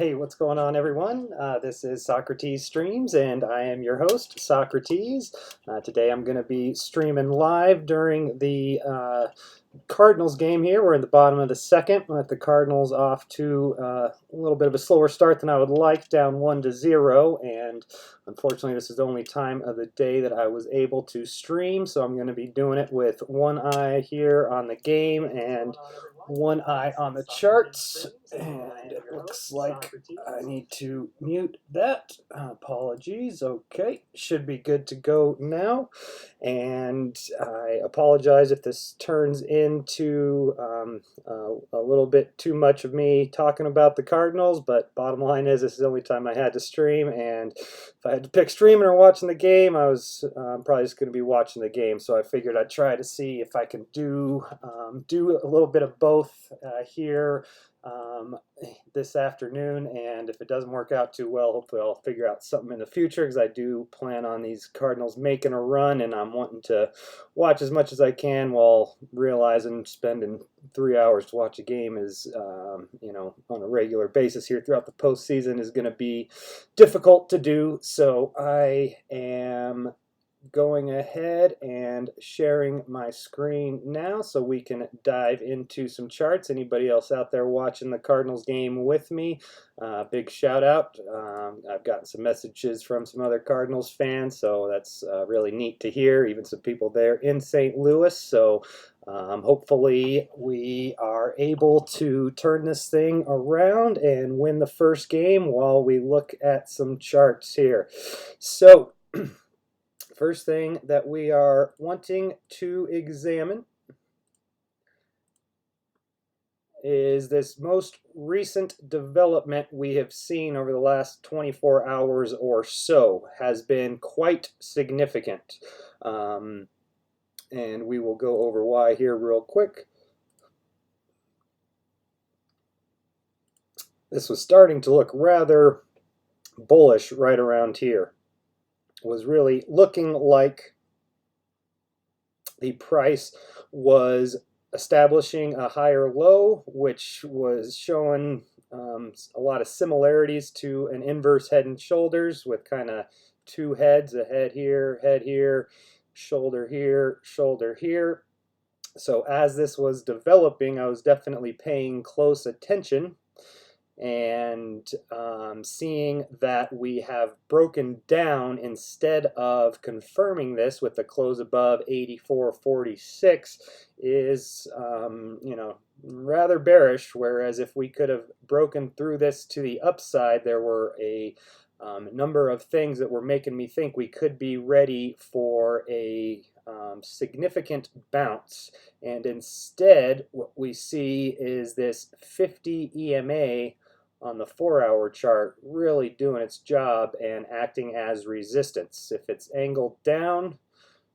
Hey, what's going on, everyone? This is Sawcruhteez Streamz, and I am your host, Sawcruhteez. Today I'm going to be streaming live during the Cardinals game here. We're in the bottom of the second with the Cardinals off to a little bit of a slower start than I would like, down 1-0, and unfortunately this is the only time of the day that I was able to stream, so I'm going to be doing it with one eye here on the game and one eye on the charts, and it looks like I need to mute that. Apologies. Okay, should be good to go now, and I apologize if this turns into a little bit too much of me talking about the Cardinals, but bottom line is this is the only time I had to stream, and if I had to pick streaming or watching the game, I was probably just going to be watching the game, so I figured I'd try to see if I can do a little bit of both here this afternoon, and if it doesn't work out too well, hopefully I'll figure out something in the future, because I do plan on these Cardinals making a run, and I'm wanting to watch as much as I can while realizing spending 3 hours to watch a game is, you know, on a regular basis here throughout the postseason is going to be difficult to do. So I am going ahead and sharing my screen now so we can dive into some charts. Anybody else out there watching the Cardinals game with me, big shout out. I've gotten some messages from some other Cardinals fans, so that's really neat to hear, even some people there in St. Louis. So hopefully we are able to turn this thing around and win the first game while we look at some charts here. So first thing that we are wanting to examine is this most recent development we have seen over the last 24 hours or so. Has been quite significant. And we will go over why here real quick. This was starting to look rather bullish right around here. Was really looking like the price was establishing a higher low, which was showing a lot of similarities to an inverse head and shoulders, with kind of two heads, a head here, shoulder here. So as this was developing, I was definitely paying close attention and seeing that we have broken down, instead of confirming this with the close above 84.46, is you know, rather bearish. Whereas if we could have broken through this to the upside, there were a number of things that were making me think we could be ready for a significant bounce, and instead what we see is this 50 EMA on the 4-hour chart really doing its job and acting as resistance. If it's angled down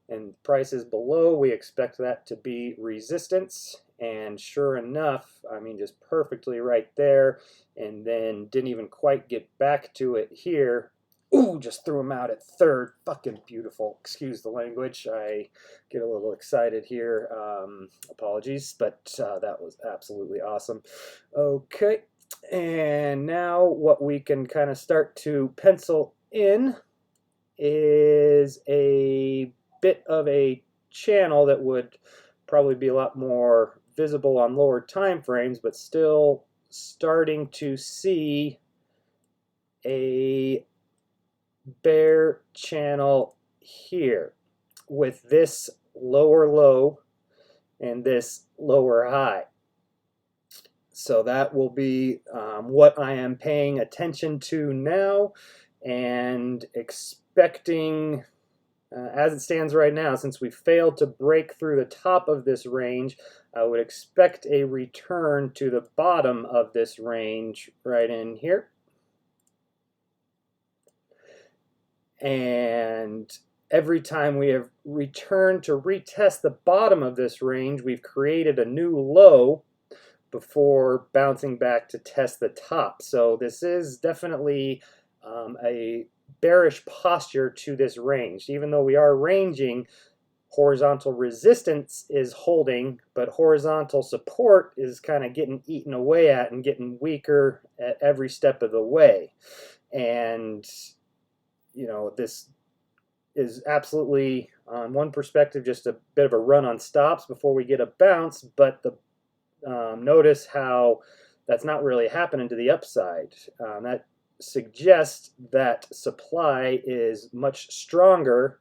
and price is below, we expect that to be resistance, and sure enough, I mean, just perfectly right there, and then didn't even quite get back to it here. Ooh, just threw him out at third. Fucking beautiful. Excuse the language. I get a little excited here. Apologies, but that was absolutely awesome. Okay, and now what we can kind of start to pencil in is a bit of a channel that would probably be a lot more visible on lower time frames, but still starting to see a bear channel here with this lower low and this lower high. So that will be what I am paying attention to now, and expecting, as it stands right now, since we failed to break through the top of this range, I would expect a return to the bottom of this range right in here. And every time we have returned to retest the bottom of this range, we've created a new low before bouncing back to test the top. So this is definitely a bearish posture to this range. Even though we are ranging, horizontal resistance is holding, but horizontal support is kind of getting eaten away at and getting weaker at every step of the way. And, you know, this is absolutely, on one perspective, just a bit of a run on stops before we get a bounce, but the notice how that's not really happening to the upside. That suggests that supply is much stronger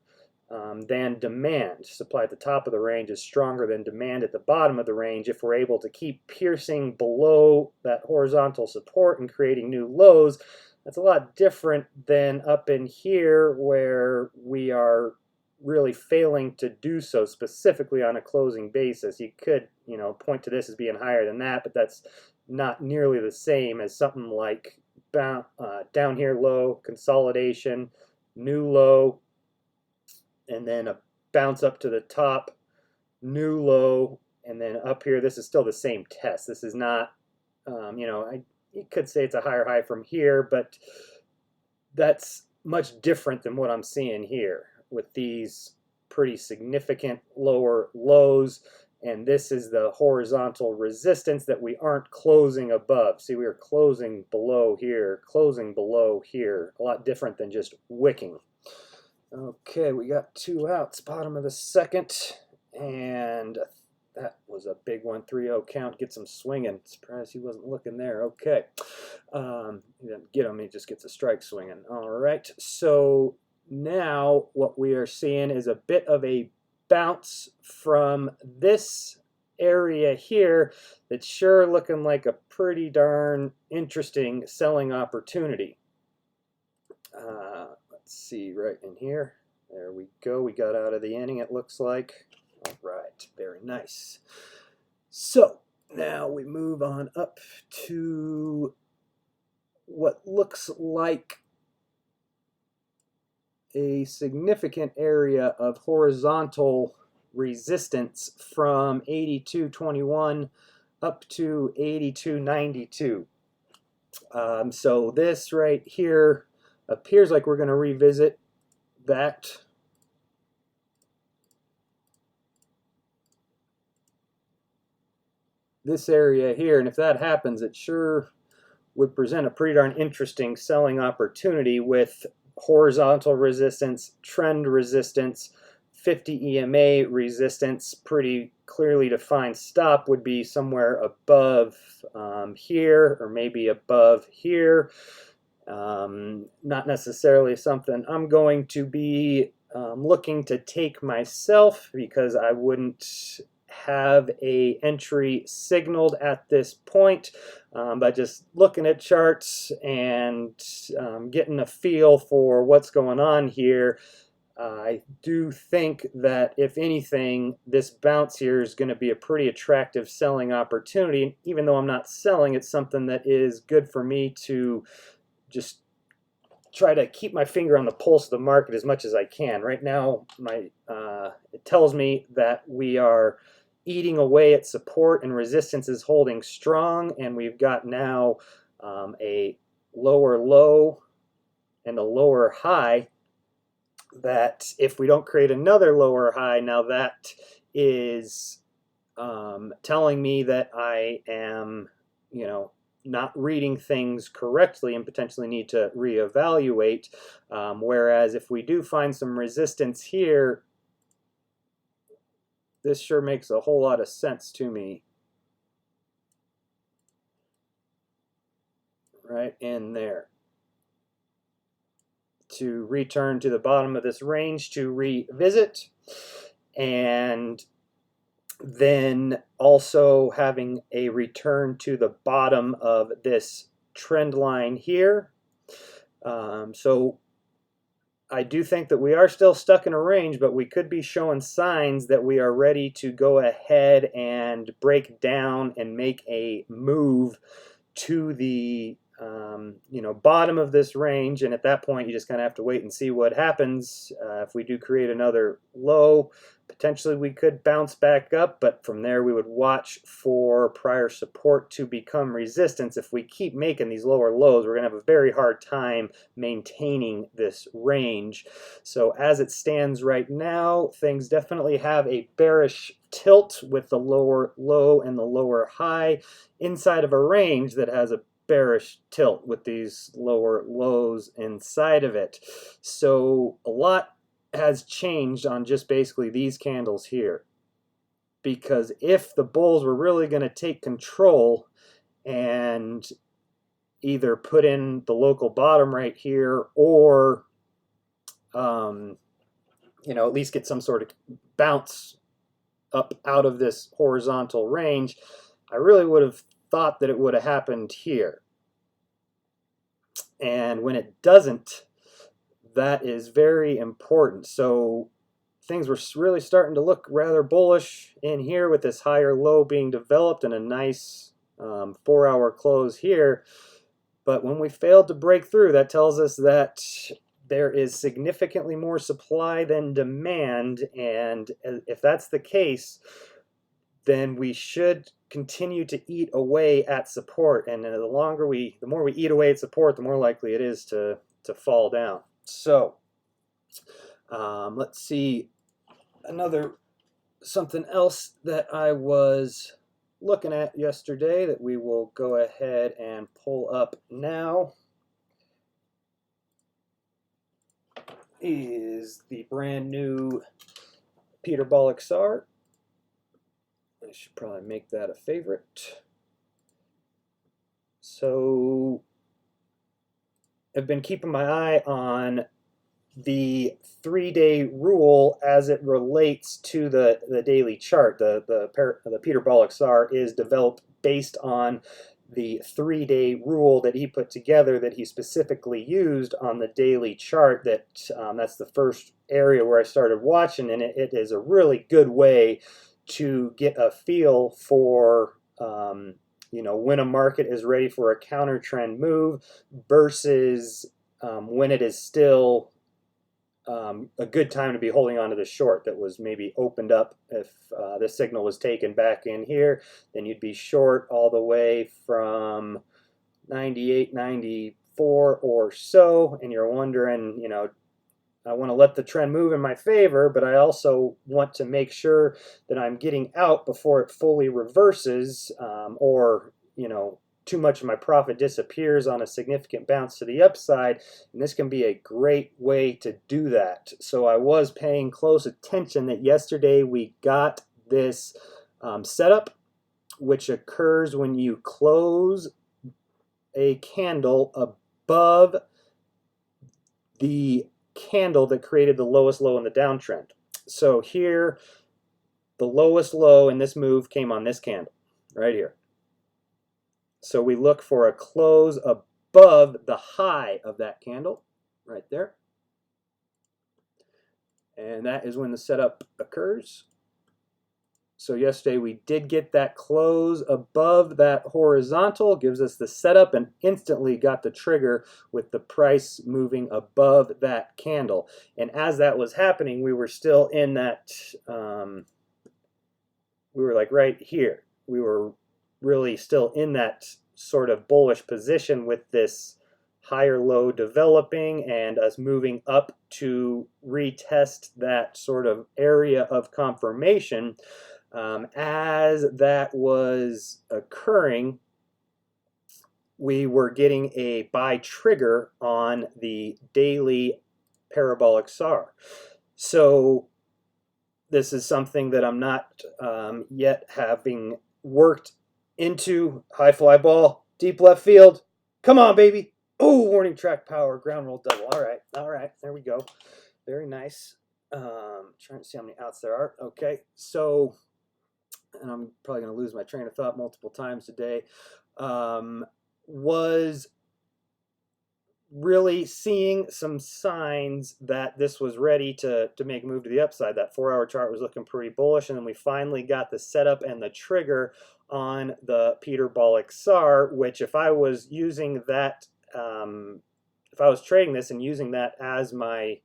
than demand. Supply at the top of the range is stronger than demand at the bottom of the range if we're able to keep piercing below that horizontal support and creating new lows. That's a lot different than up in here where we are really failing to do so, specifically on a closing basis. You could, you know, point to this as being higher than that, but that's not nearly the same as something like down here low, consolidation, new low, and then a bounce up to the top, new low, and then up here. This is still the same test. This is not, you know, you could say it's a higher high from here, but that's much different than what I'm seeing here with these pretty significant lower lows. And this is the horizontal resistance that we aren't closing above. See, we are closing below here, closing below here. A lot different than just wicking. Okay, we got 2 outs, bottom of the second, and that was a big one. 3-0 count, gets him swinging. Surprised he wasn't looking there. Okay, he didn't get him, he just gets a strike swinging. All right, so now what we are seeing is a bit of a bounce from this area here that's sure looking like a pretty darn interesting selling opportunity. Let's see, right in here. There we go. We got out of the inning, it looks like. All right, very nice. So now we move on up to what looks like a significant area of horizontal resistance from 82.21 up to 82.92. So this right here appears like we're going to revisit that this area here, and if that happens, it sure would present a pretty darn interesting selling opportunity with horizontal resistance, trend resistance, 50 EMA resistance, pretty clearly defined stop would be somewhere above here or maybe above here. Not necessarily something I'm going to be looking to take myself, because I wouldn't have a entry signaled at this point, but just looking at charts and getting a feel for what's going on here, I do think that if anything, this bounce here is going to be a pretty attractive selling opportunity. Even though I'm not selling, it's something that is good for me to just try to keep my finger on the pulse of the market as much as I can. Right now, it tells me that we are eating away at support and resistance is holding strong, and we've got now a lower low and a lower high, that if we don't create another lower high, now that is telling me that I am, you know, not reading things correctly and potentially need to reevaluate. Whereas if we do find some resistance here, this sure makes a whole lot of sense to me. Right in there. To return to the bottom of this range to revisit, and then also having a return to the bottom of this trend line here. So I do think that we are still stuck in a range, but we could be showing signs that we are ready to go ahead and break down and make a move to the you know, bottom of this range. And at that point, you just kind of have to wait and see what happens. If we do create another low, Potentially we could bounce back up, but from there we would watch for prior support to become resistance. If we keep making these lower lows, we're going to have a very hard time maintaining this range. So as it stands right now, things definitely have a bearish tilt with the lower low and the lower high inside of a range that has a bearish tilt with these lower lows inside of it. So a lot has changed on just basically these candles here, because if the bulls were really going to take control and either put in the local bottom right here, or you know, at least get some sort of bounce up out of this horizontal range, I really would have thought that it would have happened here. And when it doesn't, that is very important. So things were really starting to look rather bullish in here with this higher low being developed and a nice 4-hour close here. But when we failed to break through, that tells us that there is significantly more supply than demand. And if that's the case, then we should continue to eat away at support. And the more we eat away at support, the more likely it is to fall down. So let's see, something else that I was looking at yesterday that we will go ahead and pull up now is the brand new Peterbolic SAR. I should probably make that a favorite. So I've been keeping my eye on the 3-day rule as it relates to the daily chart. The Peterbolic SAR is developed based on the 3-day rule that he put together, that he specifically used on the daily chart. That's the first area where I started watching, and it is a really good way to get a feel for you know, when a market is ready for a counter trend move versus when it is still a good time to be holding on to the short that was maybe opened up. If the signal was taken back in here, then you'd be short all the way from 98, 94 or so, and you're wondering, you know, I want to let the trend move in my favor, but I also want to make sure that I'm getting out before it fully reverses, or, you know, too much of my profit disappears on a significant bounce to the upside. And this can be a great way to do that. So I was paying close attention that yesterday we got this setup, which occurs when you close a candle above the candle that created the lowest low in the downtrend. So here, the lowest low in this move came on this candle right here. So we look for a close above the high of that candle right there. And that is when the setup occurs. So yesterday we did get that close above that horizontal, gives us the setup, and instantly got the trigger with the price moving above that candle. And as that was happening, we were still in that, we were like right here. We were really still in that sort of bullish position with this higher low developing and us moving up to retest that sort of area of confirmation. As that was occurring, we were getting a buy trigger on the daily parabolic SAR. So this is something that I'm not yet having worked into. High fly ball, deep left field. Come on, baby. Oh, warning track power, ground roll double. All right, there we go. Very nice. Trying to see how many outs there are. Okay, so, and I'm probably going to lose my train of thought multiple times today, was really seeing some signs that this was ready to make a move to the upside. That 4-hour chart was looking pretty bullish, and then we finally got the setup and the trigger on the Peterbolic SAR, which if I was using that, if I was trading this and using that as my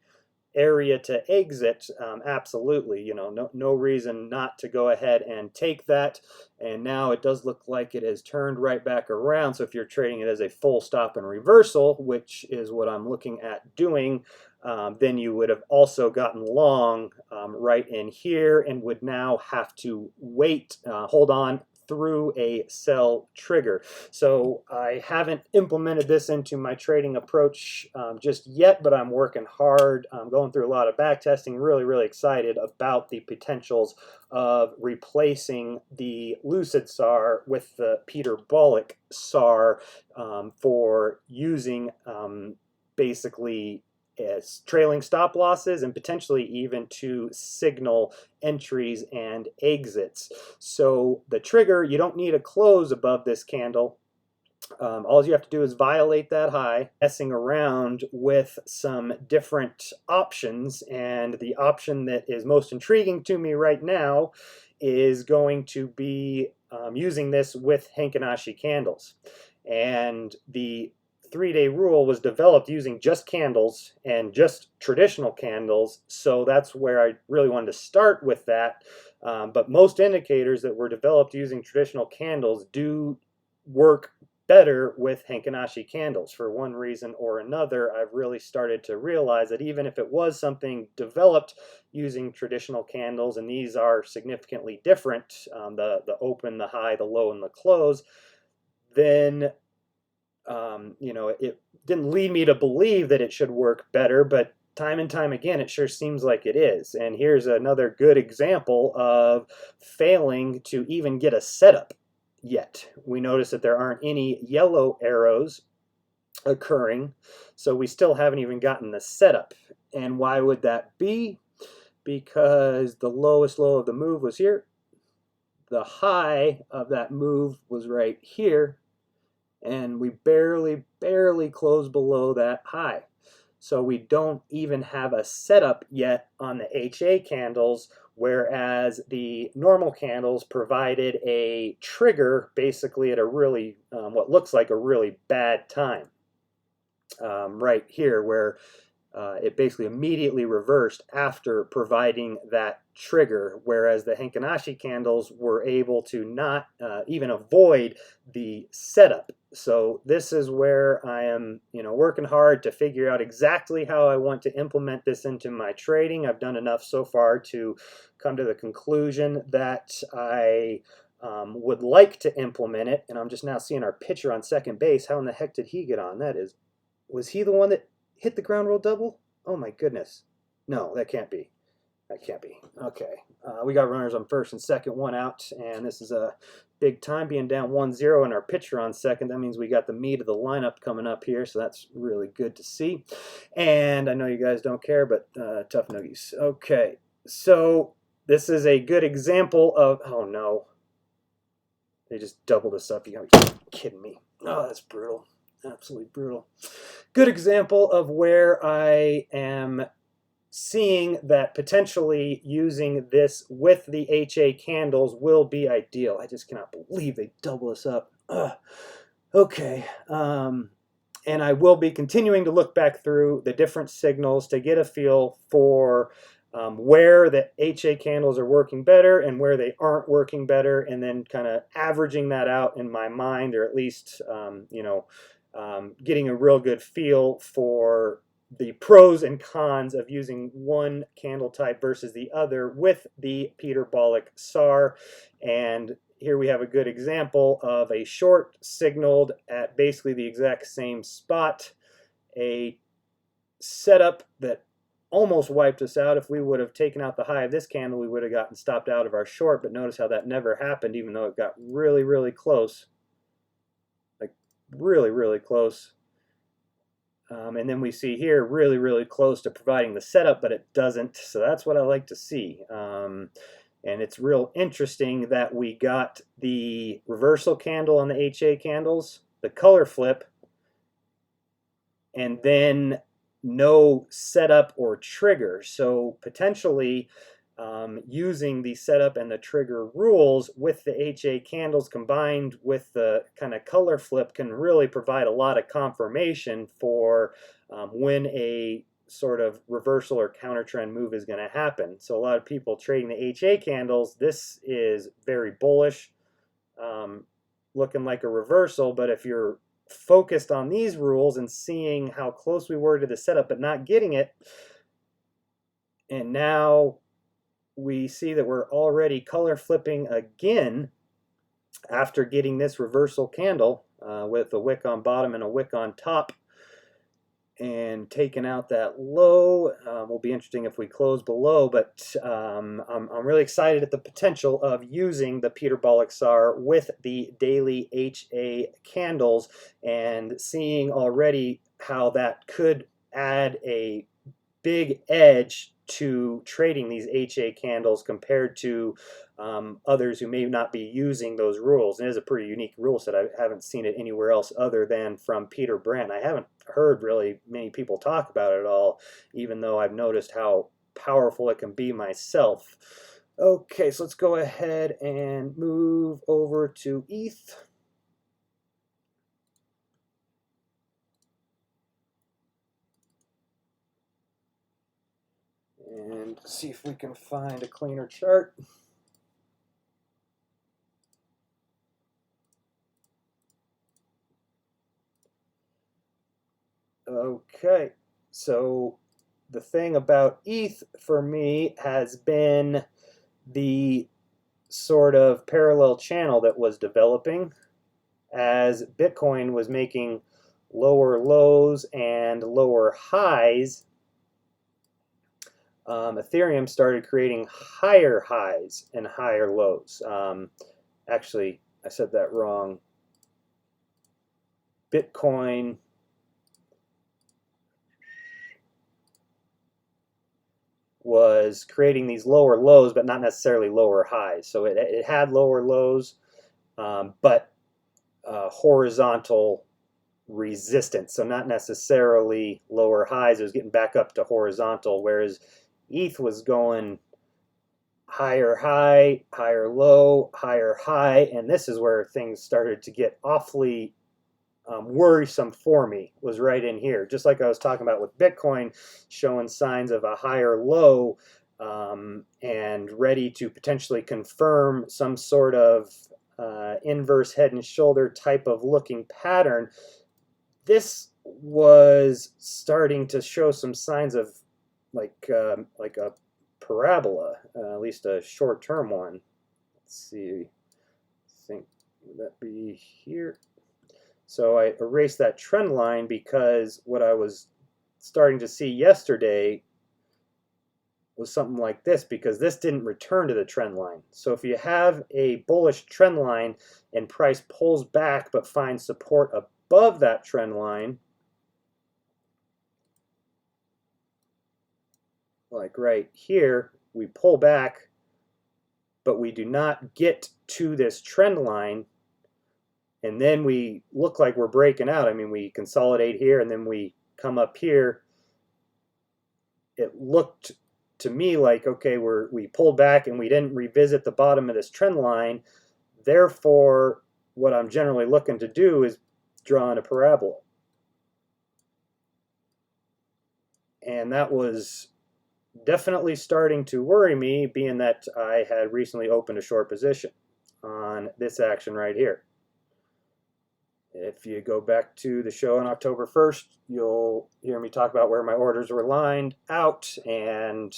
area to exit, absolutely, no reason not to go ahead and take that. And now it does look like it has turned right back around. So if you're trading it as a full stop and reversal, which is what I'm looking at doing, then you would have also gotten long right in here and would now have to wait, hold on through a sell trigger. So I haven't implemented this into my trading approach just yet, but I'm working hard. I'm going through a lot of back testing, really excited about the potentials of replacing the Lucid SAR with the Peter-Bollick SAR for using basically as trailing stop losses and potentially even to signal entries and exits. So the trigger, you don't need a close above this candle. All you have to do is violate that high, messing around with some different options. And the option that is most intriguing to me right now is going to be using this with Heikin-Ashi candles. And the 3-day rule was developed using just candles and just traditional candles, so that's where I really wanted to start with that. But most indicators that were developed using traditional candles do work better with Heikin-Ashi candles. For one reason or another, I've really started to realize that even if it was something developed using traditional candles, and these are significantly different, the open, the high, the low, and the close, then it didn't lead me to believe that it should work better, but time and time again, it sure seems like it is. And here's another good example of failing to even get a setup yet. We notice that there aren't any yellow arrows occurring, so we still haven't even gotten the setup. And why would that be? Because the lowest low of the move was here. The high of that move was right here. And we barely closed below that high. So we don't even have a setup yet on the HA candles, whereas the normal candles provided a trigger basically at a really, what looks like a really bad time. Right here, where it basically immediately reversed after providing that trigger, whereas the Heikin-Ashi candles were able to not even avoid the setup. So this is where I am, working hard to figure out exactly how I want to implement this into my trading. I've done enough so far to come to the conclusion that I would like to implement it, and I'm just now seeing our pitcher on second base. How in the heck did he get on? Was he the one that hit the ground roll double? Oh my goodness. No, that can't be. That can't be. Okay. We got runners on first and second, one out, and this is a big time, being down 1-0 and our pitcher on second. That means we got the meat of the lineup coming up here, so that's really good to see. And I know you guys don't care, but tough noogies. Okay, so this is a good example of, oh no, they just doubled us up. You gotta be kidding me. Oh, that's brutal. Absolutely brutal. Good example of where I am seeing that potentially using this with the HA candles will be ideal. I just cannot believe they double us up. Okay. And I will be continuing to look back through the different signals to get a feel for where the HA candles are working better and where they aren't working better, and then kind of averaging that out in my mind, or at least, getting a real good feel for the pros and cons of using one candle type versus the other with the Peter-Bollick SAR. And here we have a good example of a short signaled at basically the exact same spot, a setup that almost wiped us out. If we would have taken out the high of this candle, we would have gotten stopped out of our short, but notice how that never happened, even though it got really close. Like really close. And then we see here really close to providing the setup, but it doesn't. So that's what I like to see. And it's real interesting that we got the reversal candle on the HA candles, the color flip, and then no setup or trigger. So potentially using the setup and the trigger rules with the HA candles combined with the kind of color flip can really provide a lot of confirmation for when a sort of reversal or counter trend move is going to happen. So a lot of people trading the HA candles, this is very bullish, looking like a reversal. But if you're focused on these rules and seeing how close we were to the setup but not getting it, and now we see that we're already color flipping again after getting this reversal candle with a wick on bottom and a wick on top, and taking out that low. Will be interesting if we close below, but I'm really excited at the potential of using the Peterbolic SAR with the daily HA candles and seeing already how that could add a big edge to trading these HA candles compared to others who may not be using those rules. And it is a pretty unique rule set. I haven't seen it anywhere else other than from Peter Brandt. I haven't heard really many people talk about it at all, even though I've noticed how powerful it can be myself. Okay, so let's go ahead and move over to ETH. And see if we can find a cleaner chart. Okay, so the thing about ETH for me has been the sort of parallel channel that was developing as Bitcoin was making lower lows and lower highs. Ethereum started creating higher highs and higher lows. Actually, I said that wrong. Bitcoin was creating these lower lows, but not necessarily lower highs. So it had lower lows, but horizontal resistance. So not necessarily lower highs. It was getting back up to horizontal, whereas ETH was going higher high, higher low, higher high, and this is where things started to get awfully worrisome for me, was right in here. Just like I was talking about with Bitcoin showing signs of a higher low and ready to potentially confirm some sort of inverse head and shoulder type of looking pattern. This was starting to show some signs of like a parabola, at least a short-term one. Let's see, I think, would that be here? So I erased that trend line because what I was starting to see yesterday was something like this, because this didn't return to the trend line. So if you have a bullish trend line and price pulls back but finds support above that trend line, like right here, we pull back, but we do not get to this trend line, and then we look like we're breaking out. I mean, we consolidate here, and then we come up here. It looked to me like, okay, we pulled back, and we didn't revisit the bottom of this trend line. Therefore, what I'm generally looking to do is draw in a parabola. And that was definitely starting to worry me, being that I had recently opened a short position on this action right here. If you go back to the show on October 1st, you'll hear me talk about where my orders were lined out and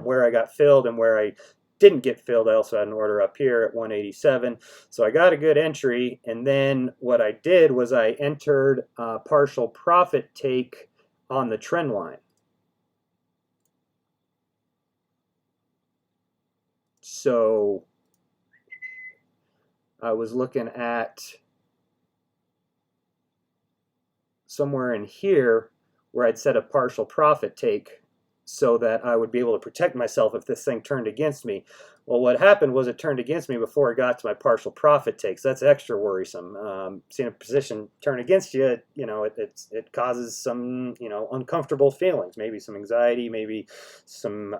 where I got filled and where I didn't get filled. I also had an order up here at 187. So I got a good entry, and then what I did was I entered a partial profit take on the trend line. So I was looking at somewhere in here where I'd set a partial profit take so that I would be able to protect myself if this thing turned against me. Well, what happened was it turned against me before I got to my partial profit takes. That's extra worrisome. Seeing a position turn against you, it causes some, uncomfortable feelings, maybe some anxiety, maybe some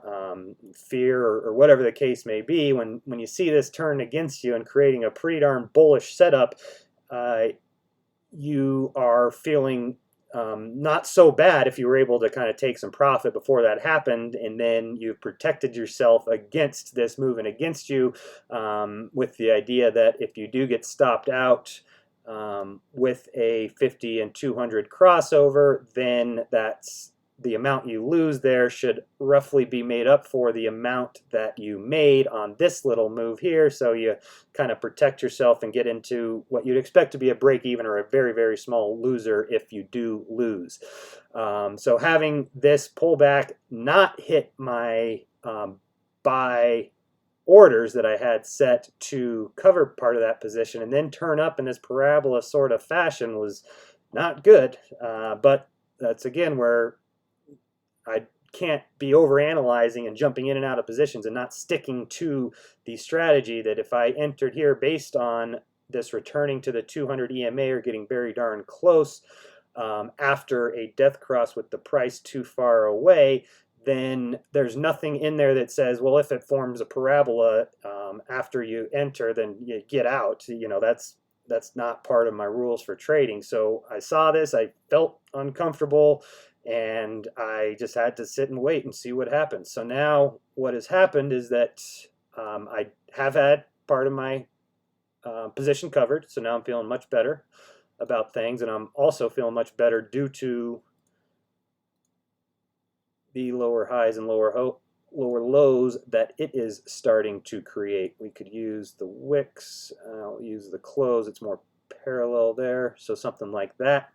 fear, or whatever the case may be. When you see this turn against you and creating a pretty darn bullish setup, you are feeling not so bad if you were able to kind of take some profit before that happened, and then you've protected yourself against this moving against you, with the idea that if you do get stopped out with a 50 and 200 crossover, then that's the amount you lose there should roughly be made up for the amount that you made on this little move here. So you kind of protect yourself and get into what you'd expect to be a break even or a very, very small loser if you do lose. So having this pullback not hit my buy orders that I had set to cover part of that position and then turn up in this parabola sort of fashion was not good. But that's again where I can't be overanalyzing and jumping in and out of positions and not sticking to the strategy that if I entered here based on this returning to the 200 EMA or getting very darn close after a death cross with the price too far away, then there's nothing in there that says, well, if it forms a parabola after you enter, then you get out. You know, that's not part of my rules for trading. So I saw this, I felt uncomfortable, and I just had to sit and wait and see what happens. So now what has happened is that I have had part of my position covered. So now I'm feeling much better about things, and I'm also feeling much better due to the lower highs and lower lows that it is starting to create. We could use the wicks. I'll use the close. It's more parallel there. So something like that.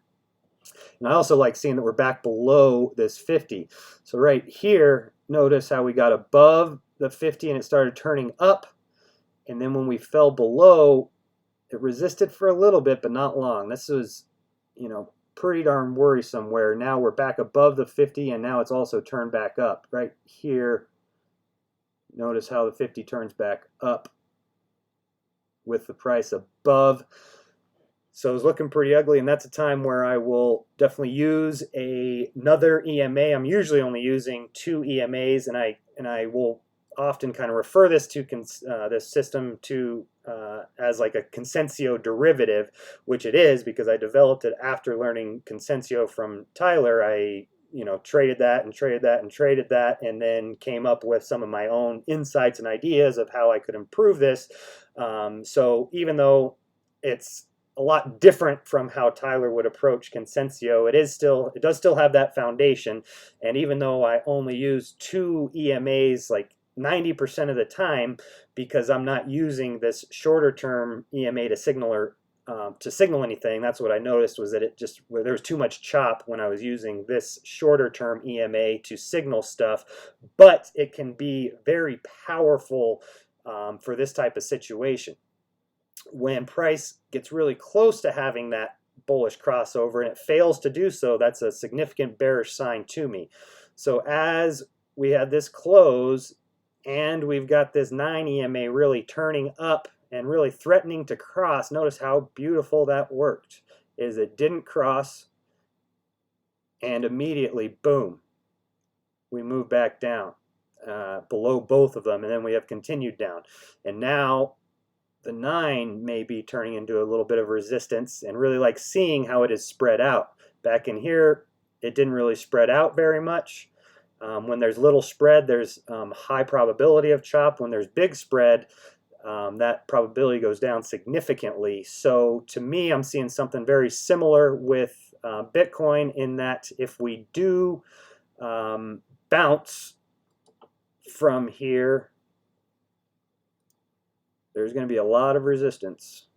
And I also like seeing that we're back below this 50. So right here, notice how we got above the 50 and it started turning up. And then when we fell below, it resisted for a little bit, but not long. This was, you know, pretty darn worrisome, where now we're back above the 50 and now it's also turned back up. Right here, notice how the 50 turns back up with the price above. So it's looking pretty ugly, and that's a time where I will definitely use another EMA. I'm usually only using 2 EMAs, and I will often kind of refer this to this system to as like a Consensio derivative, which it is because I developed it after learning Consensio from Tyler. I traded that and traded that and traded that, and then came up with some of my own insights and ideas of how I could improve this. So even though it's a lot different from how Tyler would approach Consensio, it does still have that foundation. And even though I only use 2 EMAs like 90% of the time, because I'm not using this shorter term EMA to signal anything, that's what I noticed, was that there was too much chop when I was using this shorter term EMA to signal stuff. But it can be very powerful for this type of situation. When price gets really close to having that bullish crossover and it fails to do so, that's a significant bearish sign to me. So as we had this close and we've got this 9 EMA really turning up and really threatening to cross, notice how beautiful that worked. Is it didn't cross, and immediately, boom, we move back down below both of them, and then we have continued down. And now the 9 may be turning into a little bit of resistance, and really like seeing how it is spread out. Back in here, it didn't really spread out very much. When there's little spread, there's high probability of chop. When there's big spread, that probability goes down significantly. So to me, I'm seeing something very similar with Bitcoin, in that if we do bounce from here, there's going to be a lot of resistance.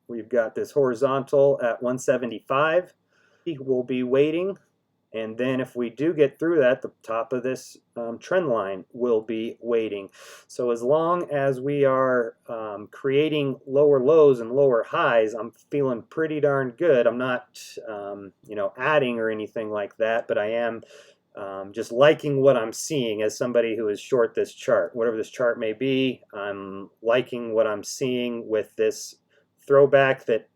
We've got this horizontal at 175. We'll be waiting. And then if we do get through that, the top of this trend line will be waiting. So as long as we are creating lower lows and lower highs, I'm feeling pretty darn good. I'm not adding or anything like that, but I am just liking what I'm seeing as somebody who is short this chart. Whatever this chart may be, I'm liking what I'm seeing with this throwback that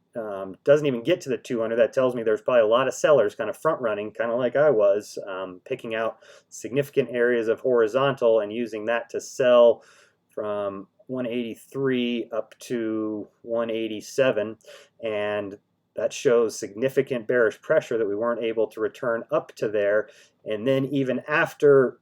doesn't even get to the 200. That tells me there's probably a lot of sellers kind of front running, kind of like I was, picking out significant areas of horizontal and using that to sell from 183 up to 187, and that shows significant bearish pressure that we weren't able to return up to there. And then even after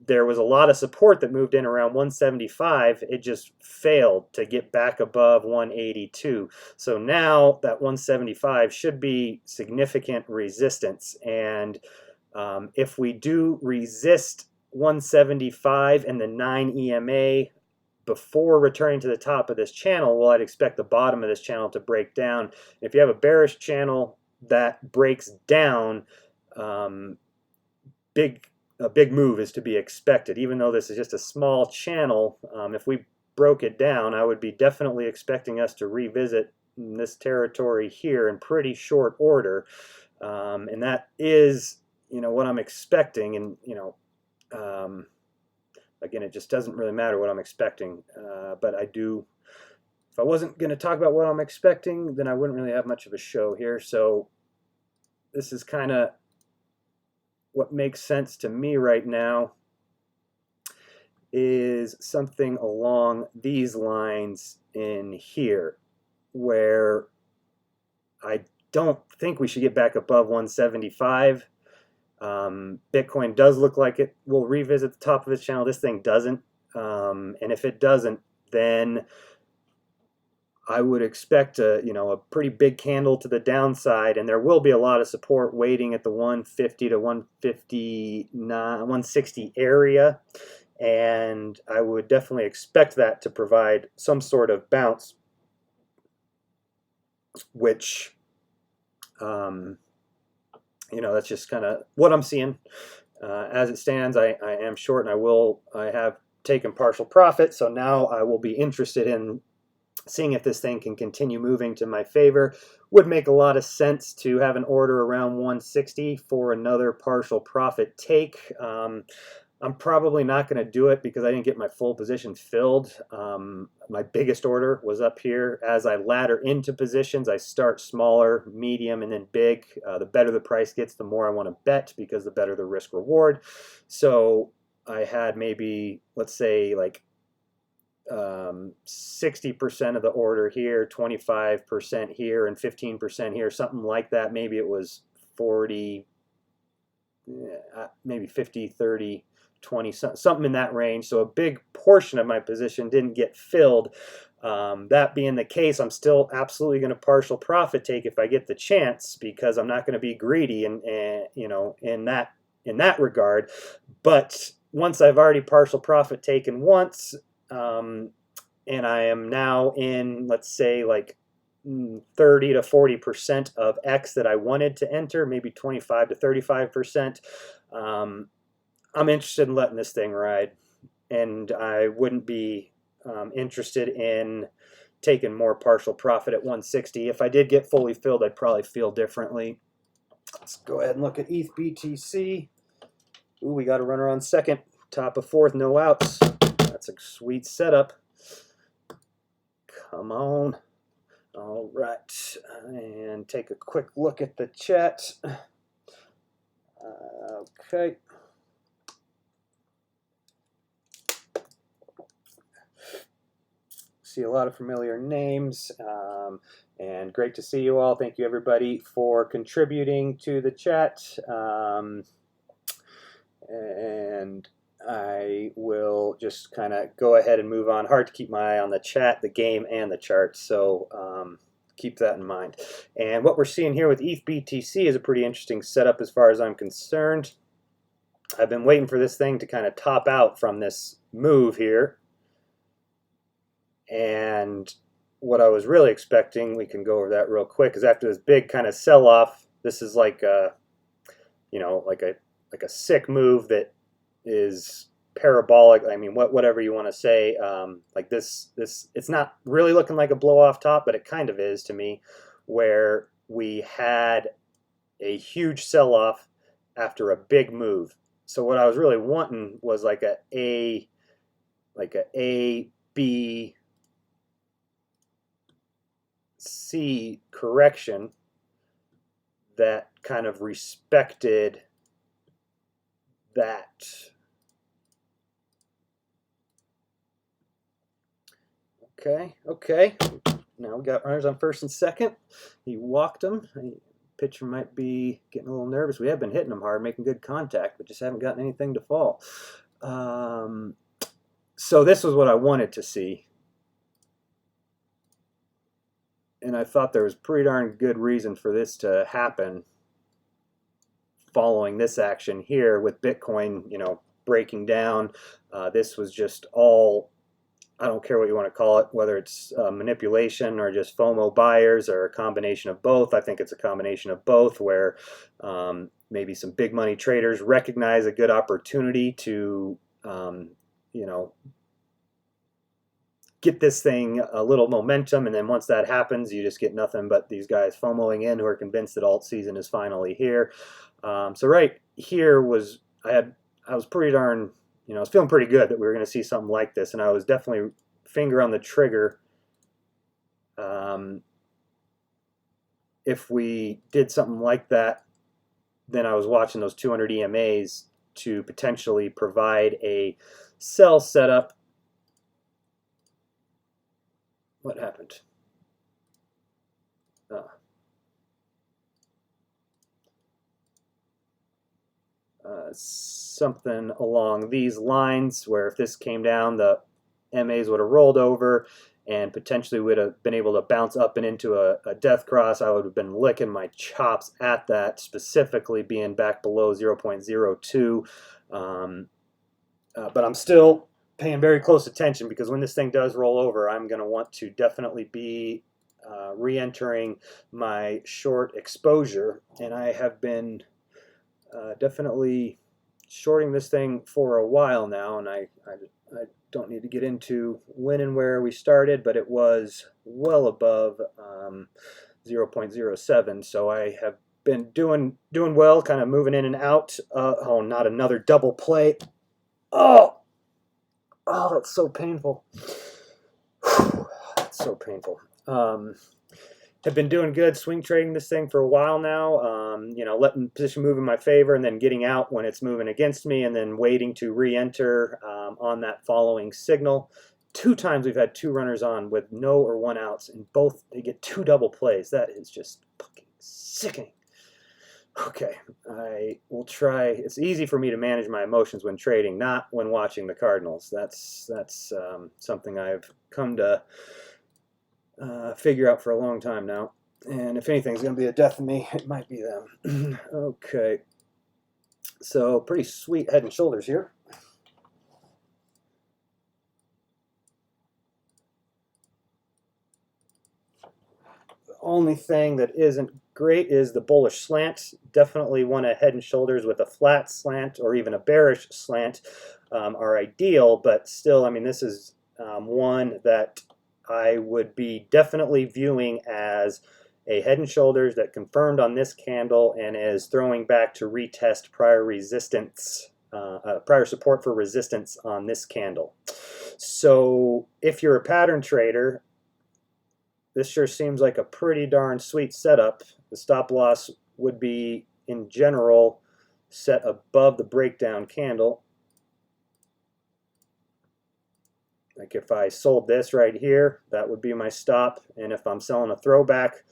there was a lot of support that moved in around 175, it just failed to get back above 182. So now that 175 should be significant resistance. And if we do resist 175 and the 9 EMA before returning to the top of this channel, well, I'd expect the bottom of this channel to break down. If you have a bearish channel that breaks down, a big move is to be expected. Even though this is just a small channel, if we broke it down, I would be definitely expecting us to revisit this territory here in pretty short order. And that is, what I'm expecting. And, again, it just doesn't really matter what I'm expecting. But I do, if I wasn't going to talk about what I'm expecting, then I wouldn't really have much of a show here. So this is kind of what makes sense to me right now, is something along these lines in here, where I don't think we should get back above 175. Bitcoin does look like it will revisit the top of its channel. This thing doesn't. And if it doesn't, then I would expect a pretty big candle to the downside, and there will be a lot of support waiting at the 150 to 159, 160 area, and I would definitely expect that to provide some sort of bounce, which, that's just kind of what I'm seeing. As it stands, I am short, and I have taken partial profit, so now I will be interested in seeing if this thing can continue moving to my favor. Would make a lot of sense to have an order around 160 for another partial profit take. I'm probably not going to do it because I didn't get my full position filled. My biggest order was up here. As I ladder into positions, I start smaller, medium, and then big. The better the price gets, the more I want to bet, because the better the risk reward. So I had maybe, let's say, like 60% of the order here, 25% here, and 15% here, something like that. Maybe it was 40, maybe 50, 30, 20, something in that range. So a big portion of my position didn't get filled. That being the case, I'm still absolutely going to partial profit take if I get the chance, because I'm not going to be greedy and in that regard. But once I've already partial profit taken once, and I am now in, let's say, like 30 to 40% of X that I wanted to enter, maybe 25 to 35%. I'm interested in letting this thing ride, and I wouldn't be interested in taking more partial profit at 160. If I did get fully filled, I'd probably feel differently. Let's go ahead and look at ETH BTC. Ooh, we got a runner on second, top of fourth, no outs. That's a sweet setup. Come on. All right, and take a quick look at the chat. Okay. See a lot of familiar names, and great to see you all. Thank you, everybody, for contributing to the chat. And I will just kind of go ahead and move on. Hard to keep my eye on the chat, the game, and the charts, so keep that in mind. And what we're seeing here with ETH BTC is a pretty interesting setup as far as I'm concerned. I've been waiting for this thing to kind of top out from this move here. And what I was really expecting, we can go over that real quick, is after this big kind of sell-off, this is like a, like a sick move that is parabolic. I mean, whatever you want to say. Like this, it's not really looking like a blow-off top, but it kind of is to me, where we had a huge sell-off after a big move. So what I was really wanting was like a A, B, C correction that kind of respected that Okay. Now we got runners on first and second. He walked them. Pitcher might be getting a little nervous. We have been hitting them hard, making good contact, but just haven't gotten anything to fall. So this was what I wanted to see. And I thought there was pretty darn good reason for this to happen following this action here with Bitcoin, breaking down. This was just all, I don't care what you want to call it, whether it's manipulation or just FOMO buyers or a combination of both. I think it's a combination of both where maybe some big money traders recognize a good opportunity to, get this thing a little momentum, and then once that happens, you just get nothing but these guys FOMOing in who are convinced that alt season is finally here. So right here was, I was pretty darn, I was feeling pretty good that we were going to see something like this, and I was definitely finger on the trigger if we did something like that. Then I was watching those 200 EMAs to potentially provide a sell setup. What happened? Something along these lines where if this came down, the MAs would have rolled over and potentially would have been able to bounce up and into a death cross. I would have been licking my chops at that, specifically being back below 0.02. But I'm still paying very close attention because when this thing does roll over, I'm going to want to definitely be re-entering my short exposure. And I have been definitely shorting this thing for a while now, and I don't need to get into when and where we started, but it was well above 0.07, so I have been doing well, kind of moving in and out. Oh, not another double play. Oh, that's so painful. That's so painful. Have been doing good swing trading this thing for a while now, letting position move in my favor and then getting out when it's moving against me and then waiting to re-enter on that following signal. 2 times we've had 2 runners on with no or 1 outs, and both they get 2 double plays. That is just fucking sickening. Okay, I will try. It's easy for me to manage my emotions when trading, not when watching the Cardinals. That's something I've come to figure out for a long time now. And if anything's going to be a death of me, it might be them. Okay. So pretty sweet head and shoulders here. The only thing that isn't great is the bullish slant. Definitely want a head and shoulders with a flat slant or even a bearish slant are ideal, but still, I mean, this is one that I would be definitely viewing as a head and shoulders that confirmed on this candle and is throwing back to retest prior resistance, prior support for resistance on this candle. So if you're a pattern trader, this sure seems like a pretty darn sweet setup. The stop loss would be, in general, set above the breakdown candle. Like if I sold this right here, that would be my stop. And if I'm selling a throwback,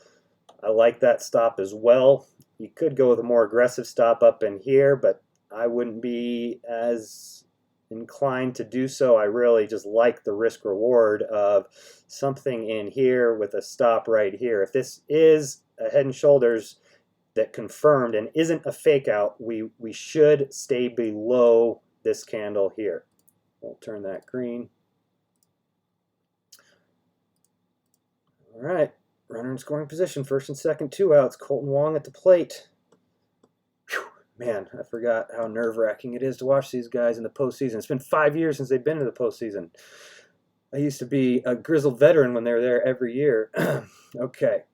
I like that stop as well. You could go with a more aggressive stop up in here, but I wouldn't be as inclined to do so. I really just like the risk reward of something in here with a stop right here. If this is a head and shoulders that confirmed and isn't a fake out, we should stay below this candle here. We'll turn that green. All right, runner in scoring position, first and second, 2 outs. Colton Wong at the plate. Whew, man, I forgot how nerve-wracking it is to watch these guys in the postseason. It's been 5 years since they've been in the postseason. I used to be a grizzled veteran when they were there every year. Okay,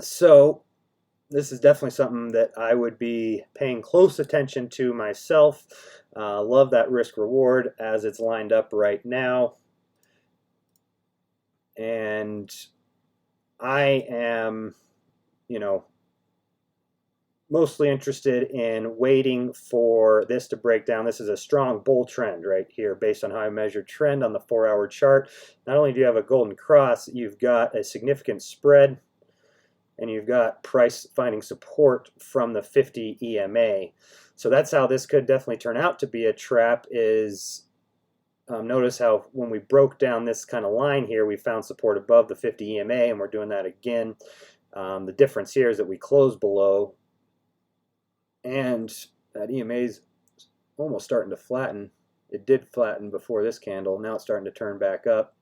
so this is definitely something that I would be paying close attention to myself. Love that risk reward as it's lined up right now. And I am, mostly interested in waiting for this to break down. This is a strong bull trend right here based on how I measure trend on the 4-hour chart. Not only do you have a golden cross, you've got a significant spread, and you've got price finding support from the 50 EMA. So that's how this could definitely turn out to be a trap. Is notice how when we broke down this kind of line here, we found support above the 50 EMA, and we're doing that again. The difference here is that we closed below, and that EMA is almost starting to flatten. It did flatten before this candle. Now it's starting to turn back up.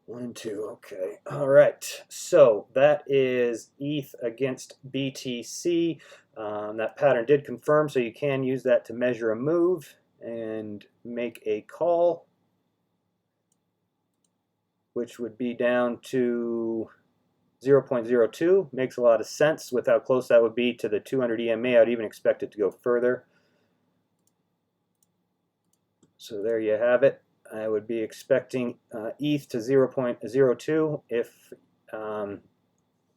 1 and 2, okay. All right, so that is ETH against BTC. That pattern did confirm, so you can use that to measure a move and make a call, which would be down to 0.02. Makes a lot of sense with how close that would be to the 200 EMA. I'd even expect it to go further. So there you have it. I would be expecting ETH to 0.02 if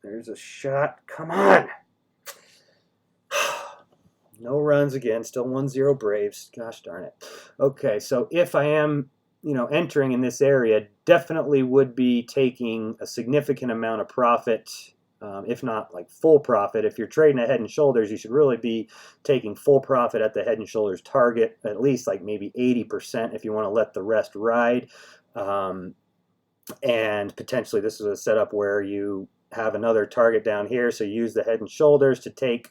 there's a shot. Come on! No runs again. Still 1-0 Braves. Gosh darn it. Okay, so if I am, entering in this area, definitely would be taking a significant amount of profit, if not like full profit. If you're trading at Head and Shoulders, you should really be taking full profit at the Head and Shoulders target, at least like maybe 80% if you want to let the rest ride. And potentially this is a setup where you have another target down here, so you use the Head and Shoulders to take,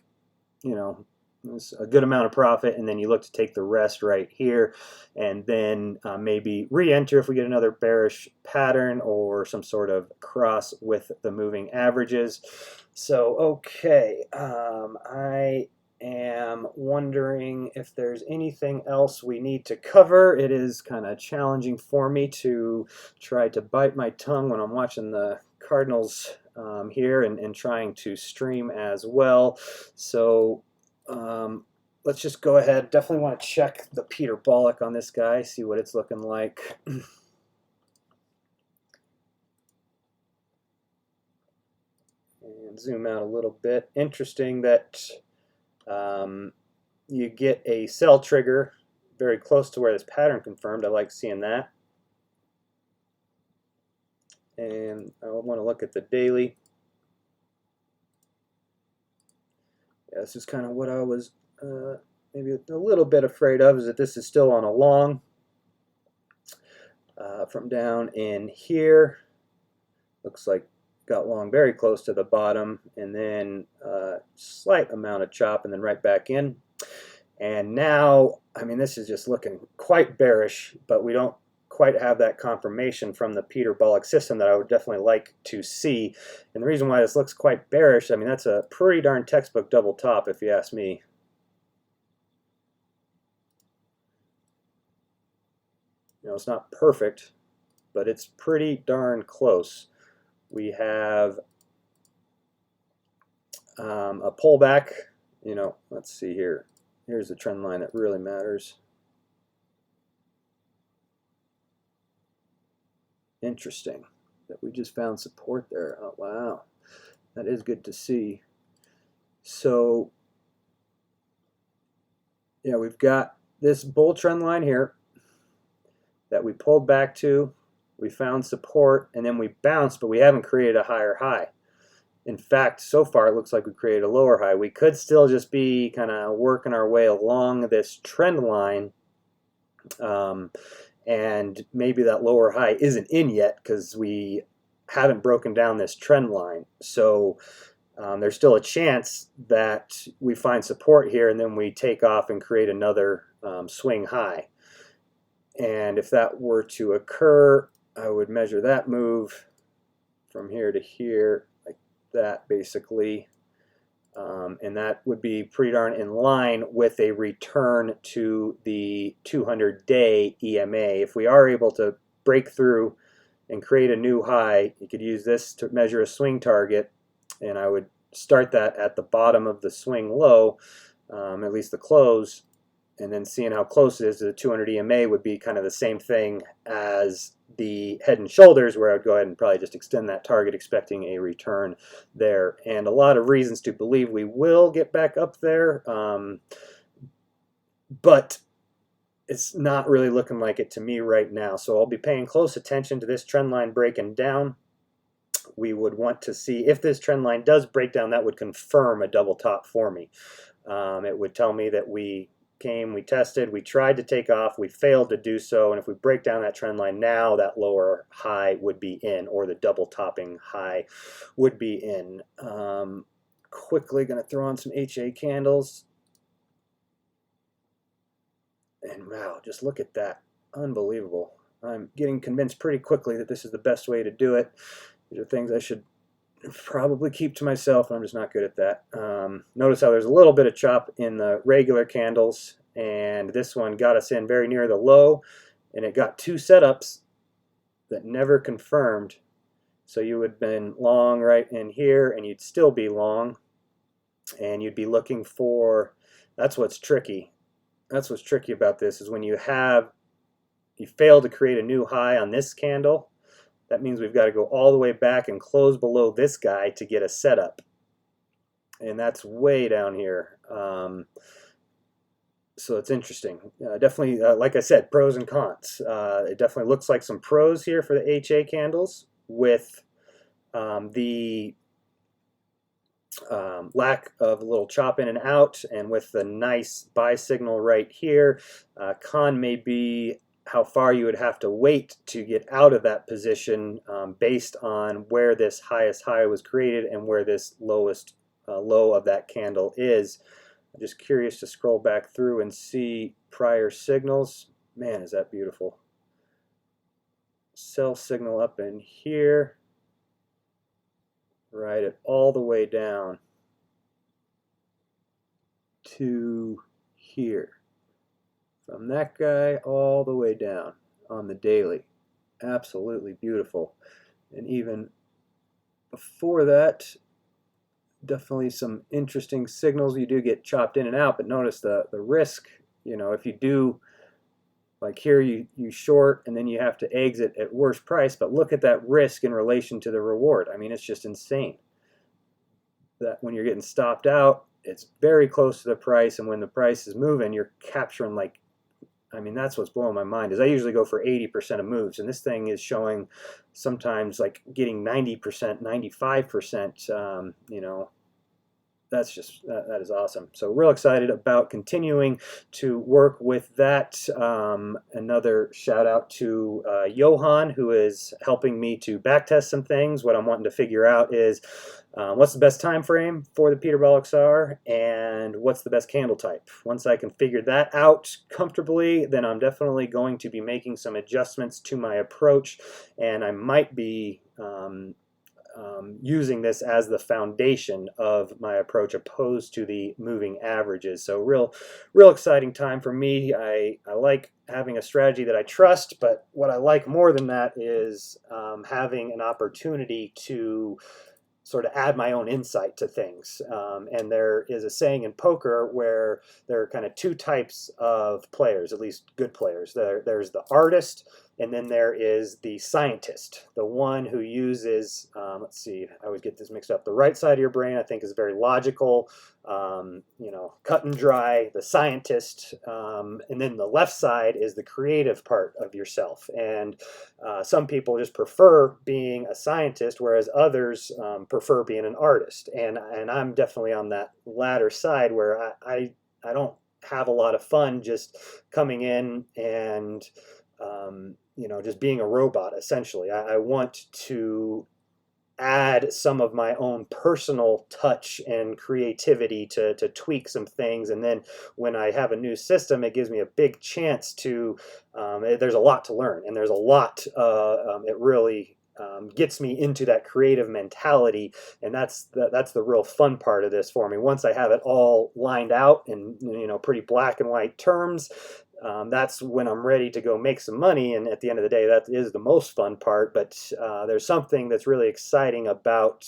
a good amount of profit, and then you look to take the rest right here, and then maybe re-enter if we get another bearish pattern or some sort of cross with the moving averages. So okay, I am wondering if there's anything else we need to cover. It is kind of challenging for me to try to bite my tongue when I'm watching the Cardinals here and trying to stream as well. So let's just go ahead. Definitely want to check the Peter Bollock on this guy, see what it's looking like. And zoom out a little bit. Interesting that you get a sell trigger very close to where this pattern confirmed. I like seeing that. And I want to look at the daily. Yeah, this is kind of what I was maybe a little bit afraid of, is that this is still on a long from down in here. Looks like got long very close to the bottom, and then slight amount of chop, and then right back in. And now, I mean, this is just looking quite bearish, but we don't quite have that confirmation from the Peter Bollock system that I would definitely like to see. And the reason why this looks quite bearish, I mean, that's a pretty darn textbook double top if you ask me. It's not perfect, but it's pretty darn close. We have a pullback. Let's see here. Here's the trend line that really matters. Interesting that we just found support there. Oh, wow. That is good to see. So, yeah, we've got this bull trend line here that we pulled back to. We found support, and then we bounced, but we haven't created a higher high. In fact, so far it looks like we created a lower high. We could still just be kind of working our way along this trend line, and maybe that lower high isn't in yet because we haven't broken down this trend line. So there's still a chance that we find support here, and then we take off and create another swing high. And if that were to occur, I would measure that move from here to here, like that basically. And that would be pretty darn in line with a return to the 200-day EMA. If we are able to break through and create a new high, you could use this to measure a swing target, and I would start that at the bottom of the swing low, at least the close, and then seeing how close it is to the 200 EMA would be kind of the same thing as the head and shoulders, where I would go ahead and probably just extend that target expecting a return there. And a lot of reasons to believe we will get back up there, but it's not really looking like it to me right now. So I'll be paying close attention to this trend line breaking down. We would want to see if this trend line does break down, that would confirm a double top for me. It would tell me that we came, we tested, we tried to take off, we failed to do so, and if we break down that trend line now, that lower high would be in, or the double topping high would be in. Quickly going to throw on some HA candles. And wow, just look at that. Unbelievable. I'm getting convinced pretty quickly that this is the best way to do it. These are things I should probably keep to myself, and I'm just not good at that. Notice how there's a little bit of chop in the regular candles, and this one got us in very near the low, and it got two setups that never confirmed. So you would have been long right in here, and you'd still be long, and you'd be looking for, that's what's tricky. That's what's tricky about this, is when you fail to create a new high on this candle, that means we've got to go all the way back and close below this guy to get a setup. And that's way down here. So it's interesting. Definitely, like I said, pros and cons. It definitely looks like some pros here for the HA candles with the lack of a little chop in and out, and with the nice buy signal right here. Con may be how far you would have to wait to get out of that position based on where this highest high was created and where this lowest low of that candle is. I'm just curious to scroll back through and see prior signals. Man, is that beautiful. Sell signal up in here. Ride it all the way down to here. From that guy all the way down on the daily. Absolutely beautiful. And even before that, definitely some interesting signals. You do get chopped in and out, but notice the risk, you know, if you do, like here you short and then you have to exit at worst price, but look at that risk in relation to the reward. I mean, it's just insane. That when you're getting stopped out, it's very close to the price, and when the price is moving, you're capturing, like, I mean, that's what's blowing my mind, is I usually go for 80% of moves, and this thing is showing sometimes like getting 90%, 95%, you know. That's just, that is awesome. So real excited about continuing to work with that. Another shout out to Johan, who is helping me to backtest some things. What I'm wanting to figure out is what's the best time frame for the Peterball XR, and what's the best candle type. Once I can figure that out comfortably, then I'm definitely going to be making some adjustments to my approach, and I might be using this as the foundation of my approach, opposed to the moving averages. So real exciting time for me. I like having a strategy that I trust, but what I like more than that is having an opportunity to sort of add my own insight to things. And there is a saying in poker where there are kind of two types of players, at least good players. There's the artist, and then there is the scientist, the one who uses, let's see, I always get this mixed up. The right side of your brain, I think, is very logical, you know, cut and dry, the scientist, and then the left side is the creative part of yourself. And some people just prefer being a scientist, whereas others prefer being an artist. And I'm definitely on that latter side, where I don't have a lot of fun just coming in and you know, just being a robot, essentially. I want to add some of my own personal touch and creativity to tweak some things, and then when I have a new system, it gives me a big chance to, there's a lot to learn, and there's a lot, it really gets me into that creative mentality, and that's the real fun part of this for me. Once I have it all lined out in, you know, pretty black and white terms, that's when I'm ready to go make some money, and at the end of the day, that is the most fun part. But there's something that's really exciting about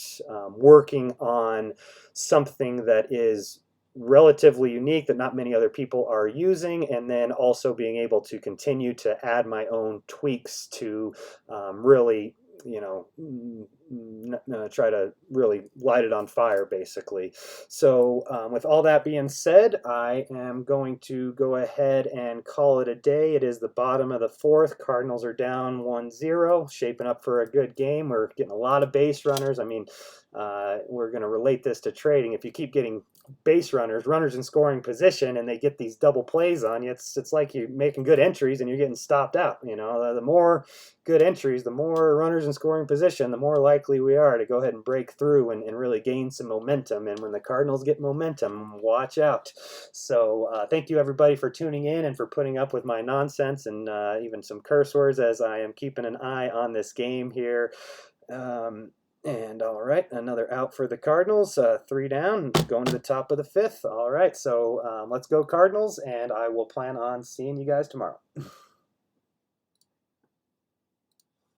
working on something that is relatively unique that not many other people are using, and then also being able to continue to add my own tweaks to really, try to really light it on fire, basically. So with all that being said, I am going to go ahead and call it a day. It is the bottom of the fourth. Cardinals are down 1-0, shaping up for a good game. We're getting a lot of base runners. I mean, we're going to relate this to trading. If you keep getting base runners in scoring position, and they get these double plays on you, it's like you're making good entries and you're getting stopped out. The more good entries, the more runners in scoring position, the more likely we are to go ahead and break through and really gain some momentum. And when the Cardinals get momentum, watch out. So thank you everybody for tuning in and for putting up with my nonsense and even some curse words, as I am keeping an eye on this game here. And all right, another out for the Cardinals. 3 down, going to the top of the 5th. All right, so let's go Cardinals, and I will plan on seeing you guys tomorrow.